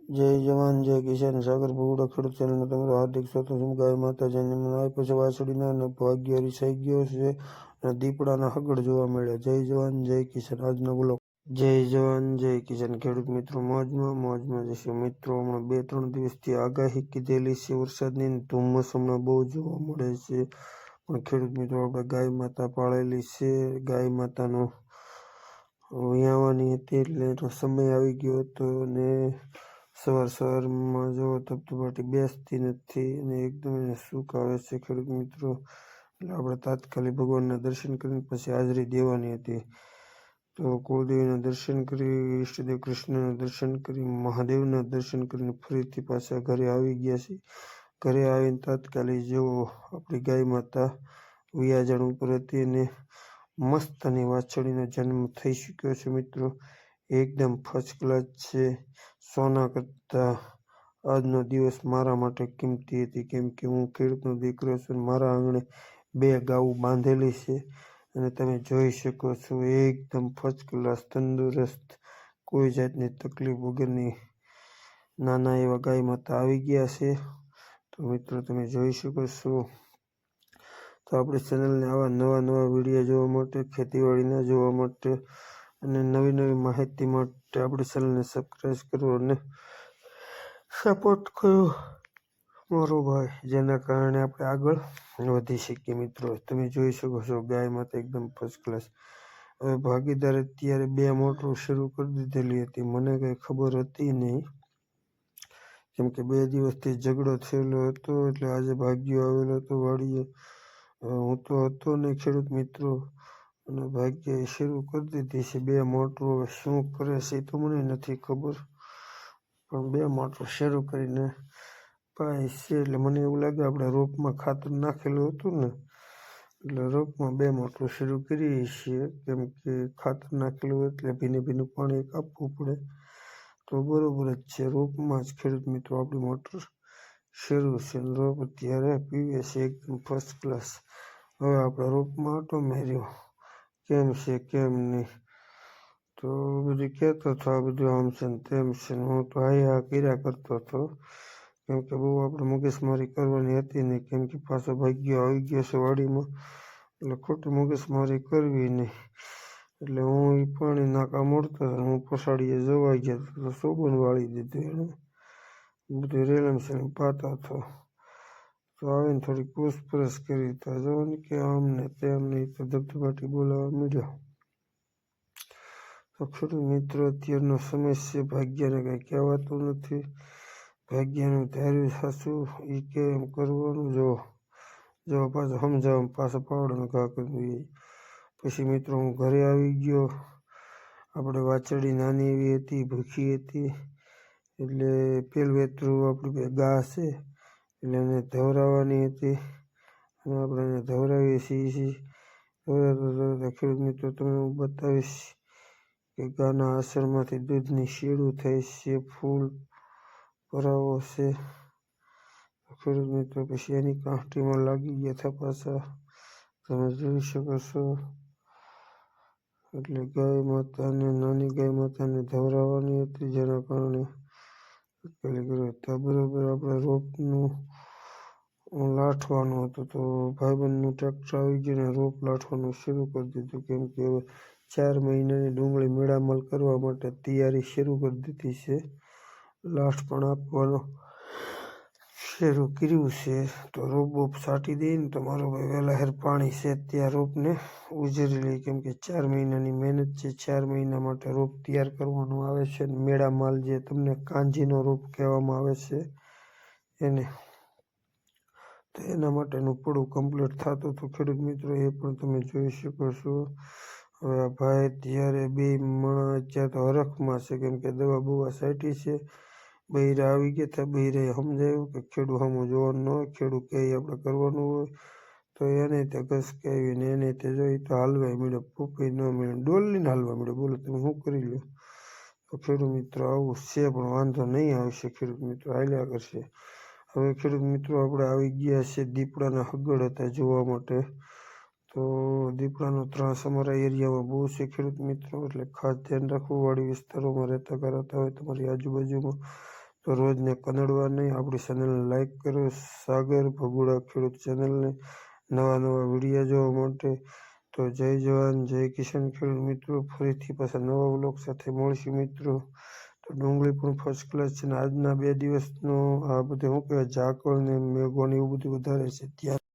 જય જવાન જય કિસાન સાગર ભૂડા ખેડૂત ચેનલમાં તમારું હાર્દિક સ્વાગત છે. ગાય માતાજીને મનાય પછી વાસળીના અને ભાગ્ય હરીસાઈ ગયો છે અને દીપડાના હગડ જોવા મળ્યા. જય જવાન જય કિસાન. આજનો બ્લોગ. જય જવાન જય કિસાન. ખેડૂત મિત્રો મોજમાં જશે. મિત્રો હમણાં 2-3 દિવસથી આગાહી કીધેલી છે વરસાદની, ધુમ્મસ હમણાં બહુ જોવા મળે છે. પણ ખેડૂત મિત્રો આપણે ગાય માતા પાળેલી છે. ગાય માતાનો વિયાવાની હતી એટલે એનો સમય આવી ગયો હતો અને સવારમાં જો ધબધબાટી બેસતી નથી અને એકદમ એને સૂક આવે છે ખેડૂત મિત્રો. એટલે આપણે તાત્કાલિક ભગવાનના દર્શન કરીને પછી હાજરી દેવાની હતી. તો કુળદેવીના દર્શન કરી, ઈષ્ટદેવ કૃષ્ણના દર્શન કરી, મહાદેવના દર્શન કરીને ફરીથી પાછા ઘરે આવી ગયા છે. ઘરે આવીને તાત્કાલિક જેવો આપણી ગાય માતા વિયાજણ ઉપર હતી અને મસ્તની વાછડીનો જન્મ થઈ ચૂક્યો છે મિત્રો. એકદમ ફર્સ્ટ ક્લાસ છે. સોના કરતા આજનો દિવસ મારા માટે કિંમતી હતી, કેમ કે હું ખેડૂતનો દીકરો છું. મારા આંગણે 2 ગાઉ બાંધેલી છે અને તમે જોઈ શકો છો એકદમ ફર્સ્ટ ક્લાસ તંદુરસ્ત, કોઈ જાતની તકલીફ વગરની નાના એવા ગાય માતા આવી ગયા છે. તો મિત્રો તમે જોઈ શકો છો. તો આપણી ચેનલને આવા નવા વિડીયો જોવા માટે, ખેતીવાડીના જોવા માટે અને નવી માહિતી માટે આપણી ચેનલને સબસ્ક્રાઈબ કરો અને સપોર્ટ કરો મારો ભાઈ, જેના કારણે આપણે આગળ વધી શકીએ. મિત્રો તમે જોઈ શકો છો ગાય માતા એકદમ ફર્સ્ટ ક્લાસ. હવે ભાગીદારે ત્યારે 2 મોટરો શરૂ કરી દીધેલી હતી. મને કંઈ ખબર હતી નહીં, કેમ કે 2 દિવસથી ઝઘડો થયેલો હતો. એટલે આજે ભાગ્યો આવેલો હતો વાડીએ. હું તો હતો નહીં ખેડૂત મિત્રો, અને ભાગ્યએ શરૂ કરી દીધી છે 2 મોટરો. શું કરે છે એ તો મને નથી ખબર, પણ 2 મોટરો શરૂ કરીને પાય છે. એટલે મને એવું લાગે આપણે રોપમાં ખાતર નાખેલું હતું ને, એટલે રોપમાં 2 મોટરો શરૂ કરીએ છીએ, કેમ કે ખાતર નાખેલું હોય એટલે ભીનું પાણી આપવું પડે. તો બરોબર જ છે. રોપમાં જ ખેડૂત મિત્રો આપણી મોટર શરૂ છે. રોપ અત્યારે પીવે છે એકદમ ફર્સ્ટ ક્લાસ. હવે આપણે રોપમાં આટો માર્યો કેમ છે કેમ નહીં, તો બધું કહેતો હતો આ બધું આમ છે ને તેમ છે ને. હું તો હા કર્યા કરતો હતો, કેમ કે બહુ આપણે મગજમારી કરવાની હતી નહીં, કેમ કે પાછો ભાગ્યો આવી ગયો છે વાડીમાં, એટલે ખોટી મગજમારી કરવી નહીં. એટલે હું એ પાણી નાકા મોડતો હતો, હું પછાડીએ જોવાઈ ગયો તો સોબન વાળી દીધું એને. બધું રેલમ સેલમ પાતો હતો. તો આવીને થોડી પૂછપરછ કરી તો જોવાની કે આમ ને તેમ નહીં, તો ધબધબાટી બોલાવવા મળ્યો. તો ખેડૂત મિત્રો અત્યારનો સમય છે, ભાગ્યને કંઈ કહેવાતું નથી. ભાગ્યનું ધાર્યું સાચું એ કે એમ કરવાનું. જો પાછો સમજાવવામાં પાછો પાવડાનો ઘા કરી દઈએ. પછી મિત્રો હું ઘરે આવી ગયો. આપણે વાછરડી નાની એવી હતી, ભૂખી હતી, એટલે પેલું વેતરું આપણી ગા છે એટલે એને ધવરાવવાની હતી, અને આપણે એને ધવરાવીએ છીએ. ધવરાવતા ખેડૂત મિત્રો તમને હું બતાવીશ કે ગાના આસળમાંથી દૂધની શેડું થાય છે, ફૂલ ભરાવો છે. ખેડૂત મિત્રો પછી એની કાંઠીમાં લાગી ગયા હતા પાછા, તમે જોઈ શકો છો. એટલે ગાય માતાને, નાની ગાય માતાને ધવરાવવાની હતી, જેના કારણે બરોબર આપણે રોપનું લાઠવાનું હતું. તો ભાઈબંધનું ટ્રેક્ટર આવી ગયું ને રોપ લાઠવાનું શરૂ કરી દીધું, કેમ કે હવે 4 મહિનાની ડુંગળી મેળામલ કરવા માટે તૈયારી શરૂ કરી દીધી છે. લાઠ પણ આપવાનો શરૂ કર્યું છે. તો રોપ બોપ છાંટી દઈએ ને તો મારો ભાઈ વહેલા હેર પાણી છે ત્યાં રોપને ઉજરી લે, કેમ કે 4 મહિનાની મહેનત છે. 4 મહિના માટે રોપ તૈયાર કરવાનું આવે છે. મેળા માલ જે તમને કાંજીનો રોપ કહેવામાં આવે છે એને, તો એના માટેનું પડું કમ્પ્લીટ થતું હતું ખેડૂત મિત્રો, એ પણ તમે જોઈ શકો છો. હવે આ ભાઈ ત્યારે 2 મણા અત્યારે તો હરખમાં છે, કેમ કે દવા બવા સાટી છે. બૈરા આવી ગયા હતા, બૈરાએ સમજાવ્યું કે ખેડૂત સામું જોવાનું ન હોય, ખેડૂત કહે આપણે કરવાનું હોય. તો એને તે ઘસકાવીને એને તે જોઈ તો હાલવાય મળ્યો, પૂપી ન મળ્યો, ડોલીને હાલવા મળ્યો. બોલો તમે શું કરી લો. તો ખેડૂત મિત્રો આવું છે, પણ વાંધો નહીં આવશે. ખેડૂત મિત્રો હાલ્યા કરશે. હવે ખેડૂત મિત્રો આપણે આવી ગયા છે, દીપડાના હગડ હતા જોવા માટે. તો દીપડાનો ત્રાસ અમારા એરિયામાં બહુ છે ખેડૂત મિત્રો, એટલે ખાસ ધ્યાન રાખવું. વાડી વિસ્તારોમાં રહેતા કરાતા હોય તમારી આજુબાજુમાં, તો રોજને કનડવા નહીં. આપણી ચેનલને લાઈક કરો. સાગર ભગુડા ખેડૂત ચેનલને નવા વિડીયો જોવા માટે. તો જય જવાન જય કિસાન ખેડૂત મિત્રો. ફરીથી પાછા નવા વ્લોગ સાથે મળશું મિત્રો. તો ડુંગળી પણ ફર્સ્ટ ક્લાસ છે ને આજના 2 દિવસનો આ બધું શું કહેવાય ઝાકળ ને મેઘો ને એવું બધું વધારે છે ત્યાં